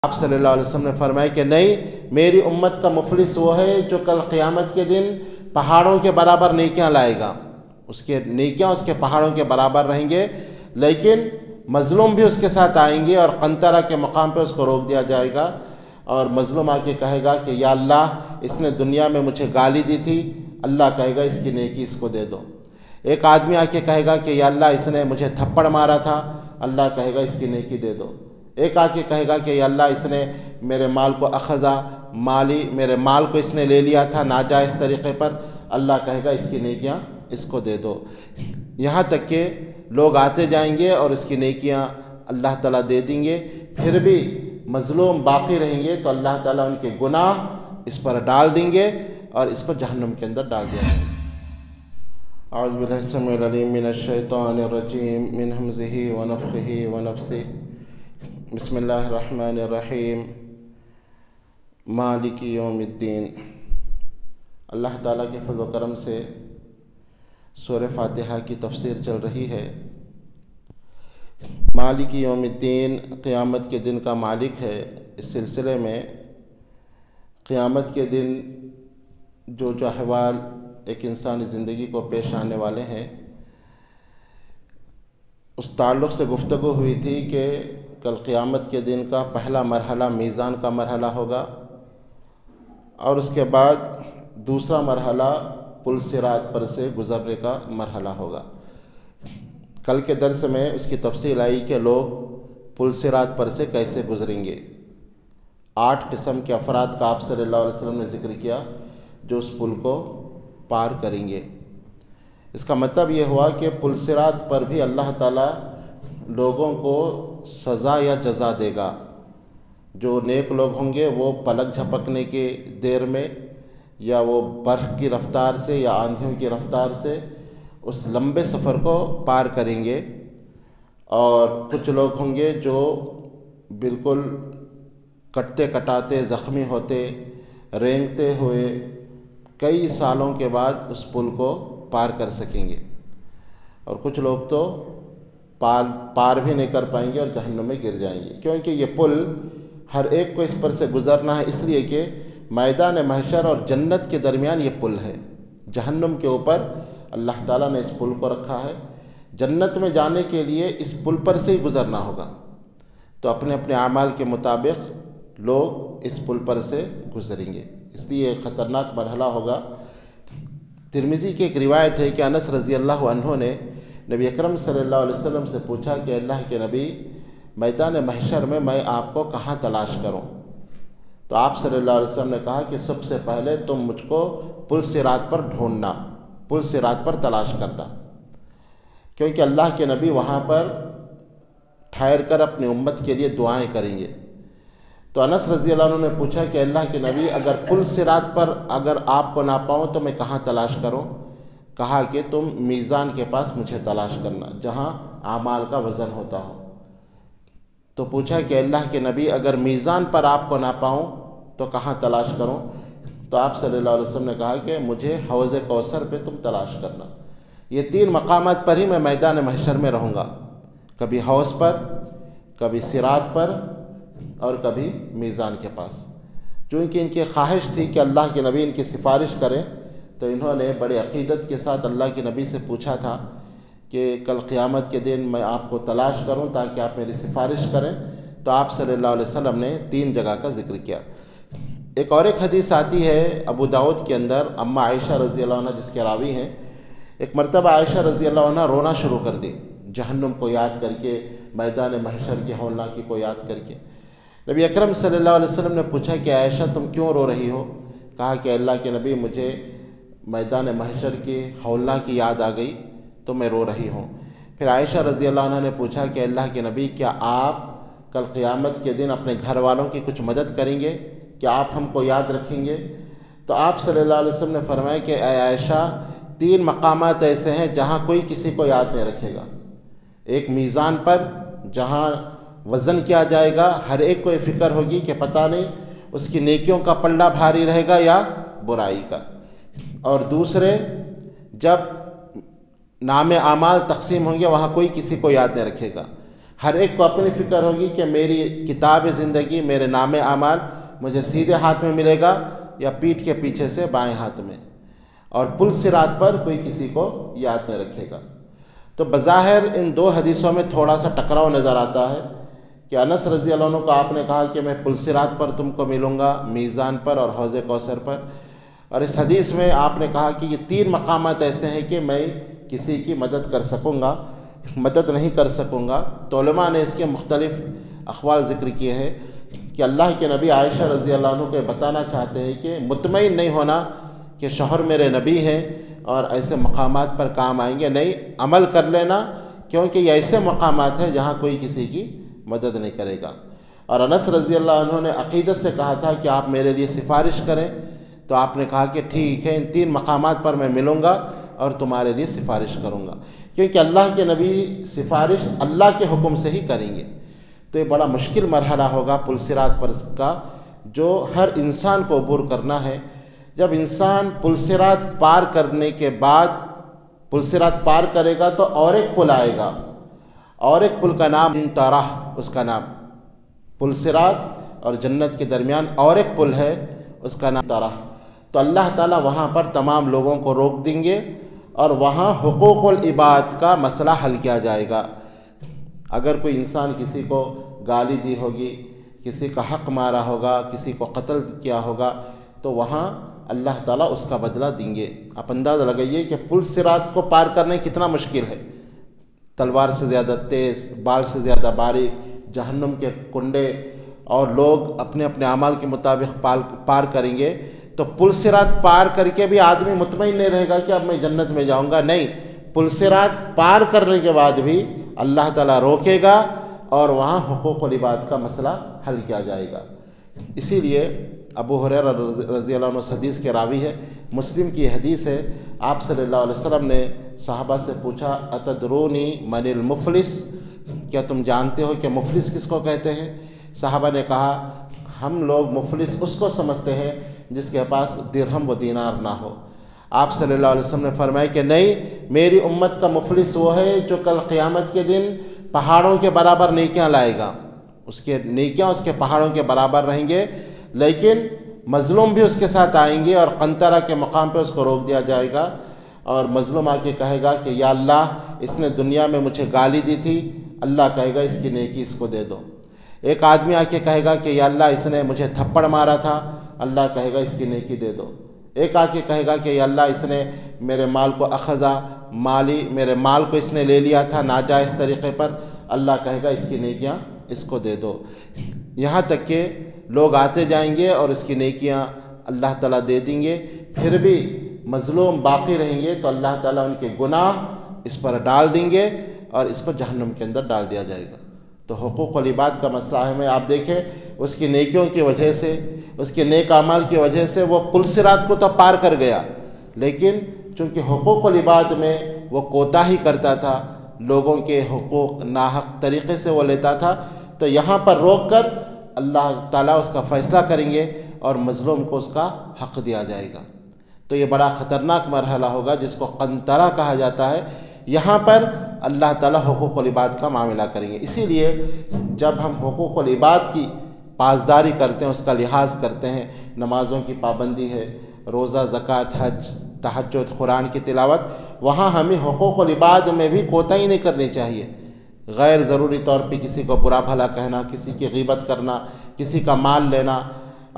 آپ صلی اللہ علیہ وسلم نے فرمایا کہ نہیں، میری امت کا مفلس وہ ہے جو کل قیامت کے دن پہاڑوں کے برابر نیکیاں لائے گا، اس کے نیکیاں اس کے پہاڑوں کے برابر رہیں گے، لیکن مظلوم بھی اس کے ساتھ آئیں گے اور قنطرہ کے مقام پہ اس کو روک دیا جائے گا، اور مظلوم آ کے کہے گا کہ یا اللہ اس نے دنیا میں مجھے گالی دی تھی، اللہ کہے گا اس کی نیکی اس کو دے دو۔ ایک آدمی آ کے کہے گا کہ یا اللہ اس نے مجھے تھپڑ مارا تھا، اللہ کہے گا اس کی نیکی دے دو۔ ایک آ کے کہے گا کہ یا اللہ اس نے میرے مال کو میرے مال کو اس نے لے لیا تھا ناجائز طریقے پر، اللہ کہے گا اس کی نیکیاں اس کو دے دو۔ یہاں تک کہ لوگ آتے جائیں گے اور اس کی نیکیاں اللہ تعالیٰ دے دیں گے، پھر بھی مظلوم باقی رہیں گے تو اللہ تعالیٰ ان کے گناہ اس پر ڈال دیں گے اور اس کو جہنم کے اندر ڈال دیا جائے گا۔ اعوذ باللہ السمیع العلیم من الشیطان الرجیم من ہمزہ ونفخہ ونفثہ، بسم اللہ الرحمن الرحیم، مالک یوم الدین۔ اللہ تعالیٰ کے فضل و کرم سے سورہ فاتحہ کی تفسیر چل رہی ہے۔ مالک یوم الدین قیامت کے دن کا مالک ہے۔ اس سلسلے میں قیامت کے دن جو احوال ایک انسانی زندگی کو پیش آنے والے ہیں، اس تعلق سے گفتگو ہوئی تھی کہ کل قیامت کے دن کا پہلا مرحلہ میزان کا مرحلہ ہوگا، اور اس کے بعد دوسرا مرحلہ پل صراط پر سے گزرنے کا مرحلہ ہوگا۔ کل کے درس میں اس کی تفصیل آئی کہ لوگ پل صراط پر سے کیسے گزریں گے۔ 8 قسم کے افراد کا آپ صلی اللہ علیہ وسلم نے ذکر کیا جو اس پل کو پار کریں گے۔ اس کا مطلب یہ ہوا کہ پل صراط پر بھی اللہ تعالیٰ لوگوں کو سزا یا جزا دے گا۔ جو نیک لوگ ہوں گے وہ پلک جھپکنے کی دیر میں یا وہ برق کی رفتار سے یا آندھیوں کی رفتار سے اس لمبے سفر کو پار کریں گے، اور کچھ لوگ ہوں گے جو بالکل کٹتے کٹاتے زخمی ہوتے رینگتے ہوئے کئی سالوں کے بعد اس پل کو پار کر سکیں گے، اور کچھ لوگ تو پار بھی نہیں کر پائیں گے اور جہنم میں گر جائیں گے، کیونکہ یہ پل ہر ایک کو اس پر سے گزرنا ہے، اس لیے کہ میدان محشر اور جنت کے درمیان یہ پل ہے۔ جہنم کے اوپر اللہ تعالیٰ نے اس پل کو رکھا ہے، جنت میں جانے کے لیے اس پل پر سے ہی گزرنا ہوگا، تو اپنے اپنے اعمال کے مطابق لوگ اس پل پر سے گزریں گے، اس لیے ایک خطرناک مرحلہ ہوگا۔ ترمذی کی ایک روایت ہے کہ انس رضی اللہ عنہ نے نبی اکرم صلی اللہ علیہ وسلم سے پوچھا کہ اللہ کے نبی، میدان محشر میں آپ کو کہاں تلاش کروں؟ تو آپ صلی اللہ علیہ وسلم نے کہا کہ سب سے پہلے تم مجھ کو پل صراط پر ڈھونڈنا، پل صراط پر تلاش کرنا، کیونکہ اللہ کے نبی وہاں پر ٹھہر کر اپنی امت کے لیے دعائیں کریں گے۔ تو انس رضی اللہ عنہ نے پوچھا کہ اللہ کے نبی، اگر پل صراط پر اگر آپ کو نہ پاؤں تو میں کہاں تلاش کروں؟ کہا کہ تم میزان کے پاس مجھے تلاش کرنا، جہاں اعمال کا وزن ہوتا ہو۔ تو پوچھا کہ اللہ کے نبی، اگر میزان پر آپ کو نہ پاؤں تو کہاں تلاش کروں؟ تو آپ صلی اللہ علیہ وسلم نے کہا کہ مجھے حوض کوثر پہ تم تلاش کرنا۔ یہ 3 مقامات پر ہی میں میدان محشر میں رہوں گا، کبھی حوض پر، کبھی صراط پر، اور کبھی میزان کے پاس۔ چونکہ ان کی خواہش تھی کہ اللہ کے نبی ان کی سفارش کریں، تو انہوں نے بڑے عقیدت کے ساتھ اللہ کے نبی سے پوچھا تھا کہ کل قیامت کے دن میں آپ کو تلاش کروں تاکہ آپ میری سفارش کریں، تو آپ صلی اللہ علیہ وسلم نے 3 جگہ کا ذکر کیا۔ ایک حدیث آتی ہے ابو داؤد کے اندر، اماں عائشہ رضی اللہ عنہ جس کے راوی ہیں، ایک مرتبہ عائشہ رضی اللہ عنہ رونا شروع کر دی، جہنم کو یاد کر کے، میدان محشر کی ہولناکی کو یاد کر کے۔ نبی اکرم صلی اللہ علیہ وسلم نے پوچھا کہ عائشہ تم کیوں رو رہی ہو؟ کہا کہ اللہ کے نبی، مجھے میدان محشر کی ہولناکی یاد آ گئی تو میں رو رہی ہوں۔ پھر عائشہ رضی اللہ عنہ نے پوچھا کہ اللہ کے نبی، کیا آپ کل قیامت کے دن اپنے گھر والوں کی کچھ مدد کریں گے؟ کیا آپ ہم کو یاد رکھیں گے؟ تو آپ صلی اللہ علیہ وسلم نے فرمایا کہ اے عائشہ، 3 مقامات ایسے ہیں جہاں کوئی کسی کو یاد نہیں رکھے گا۔ ایک میزان پر جہاں وزن کیا جائے گا، ہر ایک کو یہ فکر ہوگی کہ پتہ نہیں اس کی نیکیوں کا پلڑا بھاری رہے گا یا برائی کا۔ اور دوسرے، جب نام اعمال تقسیم ہوں گے وہاں کوئی کسی کو یاد نہیں رکھے گا، ہر ایک کو اپنی فکر ہوگی کہ میری کتاب زندگی، میرے نام اعمال مجھے سیدھے ہاتھ میں ملے گا یا پیٹھ کے پیچھے سے بائیں ہاتھ میں، اور پل صراط پر کوئی کسی کو یاد نہیں رکھے گا۔ تو بظاہر ان دو حدیثوں میں تھوڑا سا ٹکراؤ نظر آتا ہے کہ انس رضی اللہ عنہ کو آپ نے کہا کہ میں پل صراط پر تم کو ملوں گا، میزان پر اور حوض کوثر پر، اور اس حدیث میں آپ نے کہا کہ یہ 3 مقامات ایسے ہیں کہ میں کسی کی مدد کر سکوں گا، مدد نہیں کر سکوں گا۔ تو علماء نے اس کے مختلف اقوال ذکر کیے ہیں کہ اللہ کے نبی عائشہ رضی اللہ عنہ کو بتانا چاہتے ہیں کہ مطمئن نہیں ہونا کہ شوہر میرے نبی ہیں اور ایسے مقامات پر کام آئیں گے، نہیں، عمل کر لینا، کیونکہ یہ ایسے مقامات ہیں جہاں کوئی کسی کی مدد نہیں کرے گا۔ اور انس رضی اللہ عنہ نے عقیدت سے کہا تھا کہ آپ میرے لیے سفارش کریں، تو آپ نے کہا کہ ٹھیک ہے، ان 3 مقامات پر میں ملوں گا اور تمہارے لیے سفارش کروں گا، کیونکہ اللہ کے نبی سفارش اللہ کے حکم سے ہی کریں گے۔ تو یہ بڑا مشکل مرحلہ ہوگا پل صراط پر کا، جو ہر انسان کو عبور کرنا ہے۔ جب انسان پل صراط پار کرنے کے بعد پل صراط پار کرے گا تو اور ایک پل آئے گا، اور ایک پل کا نام قنطرہ، اس کا نام پل صراط اور جنت کے درمیان اور ایک پل ہے، اس کا نام قنطرہ۔ تو اللہ تعالیٰ وہاں پر تمام لوگوں کو روک دیں گے اور وہاں حقوق العباد کا مسئلہ حل کیا جائے گا۔ اگر کوئی انسان کسی کو گالی دی ہوگی، کسی کا حق مارا ہوگا، کسی کو قتل کیا ہوگا، تو وہاں اللہ تعالیٰ اس کا بدلہ دیں گے۔ آپ اندازہ لگائیے کہ پل صراط کو پار کرنے کتنا مشکل ہے، تلوار سے زیادہ تیز، بال سے زیادہ باریک، جہنم کے کنڈے، اور لوگ اپنے اپنے اعمال کے مطابق پار کریں گے۔ تو پل صراط پار کر کے بھی آدمی مطمئن نہیں رہے گا کہ اب میں جنت میں جاؤں گا، نہیں، پل صراط پار کرنے کے بعد بھی اللہ تعالیٰ روکے گا اور وہاں حقوق العباد کا مسئلہ حل کیا جائے گا۔ اسی لیے ابو ہریرہ رضی اللہ عنہ حدیث کے راوی ہے، مسلم کی حدیث ہے، آپ صلی اللہ علیہ وسلم نے صحابہ سے پوچھا اتدرونی من المفلس، کیا تم جانتے ہو کہ مفلس کس کو کہتے ہیں؟ صحابہ نے کہا ہم لوگ مفلس اس کو سمجھتے ہیں جس کے پاس درہم و دینار نہ ہو۔ آپ صلی اللہ علیہ وسلم نے فرمایا کہ نہیں، میری امت کا مفلس وہ ہے جو کل قیامت کے دن پہاڑوں کے برابر نیکیاں لائے گا، اس کے نیکیاں اس کے پہاڑوں کے برابر رہیں گے، لیکن مظلوم بھی اس کے ساتھ آئیں گے اور قنطرہ کے مقام پہ اس کو روک دیا جائے گا، اور مظلوم آ کے کہے گا کہ یا اللہ اس نے دنیا میں مجھے گالی دی تھی، اللہ کہے گا اس کی نیکی اس کو دے دو۔ ایک آدمی آ کے کہے گا کہ یا اللہ اس نے مجھے تھپڑ مارا تھا، اللہ کہے گا اس کی نیکی دے دو۔ ایک آ کے کہے گا کہ یا اللہ اس نے میرے مال کو اخذا مالی، میرے مال کو اس نے لے لیا تھا ناجائز طریقے پر، اللہ کہے گا اس کی نیکیاں اس کو دے دو۔ یہاں تک کہ لوگ آتے جائیں گے اور اس کی نیکیاں اللہ تعالیٰ دے دیں گے، پھر بھی مظلوم باقی رہیں گے تو اللہ تعالیٰ ان کے گناہ اس پر ڈال دیں گے اور اس کو جہنم کے اندر ڈال دیا جائے گا۔ تو حقوق العباد کا مسئلہ ہے، آپ دیکھیں اس کی نیکیوں کی وجہ سے، اس کے نیک اعمال کی وجہ سے وہ پل صراط کو تو پار کر گیا، لیکن چونکہ حقوق العباد میں وہ کوتاہی کرتا تھا، لوگوں کے حقوق ناحق طریقے سے وہ لیتا تھا، تو یہاں پر روک کر اللہ تعالیٰ اس کا فیصلہ کریں گے اور مظلوم کو اس کا حق دیا جائے گا۔ تو یہ بڑا خطرناک مرحلہ ہوگا جس کو قنطرہ کہا جاتا ہے۔ یہاں پر اللہ تعالیٰ حقوق العباد کا معاملہ کریں گے۔ اسی لیے جب ہم حقوق العباد کی پاسداری کرتے ہیں، اس کا لحاظ کرتے ہیں، نمازوں کی پابندی ہے، روزہ، زکوٰۃ، حج، تہجد، قرآن کی تلاوت، وہاں ہمیں حقوق العباد میں بھی کوتاہی نہیں کرنی چاہیے۔ غیر ضروری طور پہ کسی کو برا بھلا کہنا، کسی کی غیبت کرنا، کسی کا مال لینا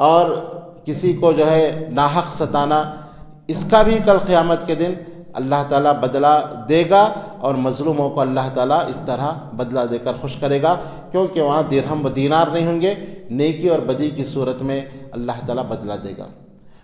اور کسی کو جو ہے ناحق ستانا، اس کا بھی کل قیامت کے دن اللہ تعالیٰ بدلہ دے گا اور مظلوموں کو اللہ تعالیٰ اس طرح بدلہ دے کر خوش کرے گا، کیونکہ وہاں درہم و دینار نہیں ہوں گے، نیکی اور بدی کی صورت میں اللہ تعالیٰ بدلہ دے گا۔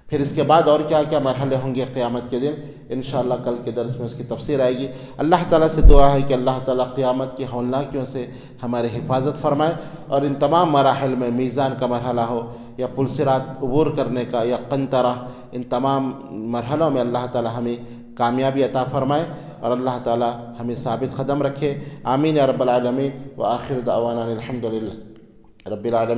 پھر اس کے بعد اور کیا کیا مرحلے ہوں گے قیامت کے دن، انشاءاللہ کل کے درس میں اس کی تفسیر آئے گی۔ اللہ تعالیٰ سے دعا ہے کہ اللہ تعالیٰ قیامت کی ہولناکیوں سے ہمارے حفاظت فرمائے، اور ان تمام مراحل میں میزان کا مرحلہ ہو یا پل صراط عبور کرنے کا یا قنطرہ، ان تمام مرحلوں میں اللہ تعالیٰ ہمیں کامیابی عطا فرمائے اور اللہ تعالیٰ ہمیں ثابت قدم رکھے۔ آمین یا رب العالمین، وآخر دعوانا الحمدللہ رب العالمین۔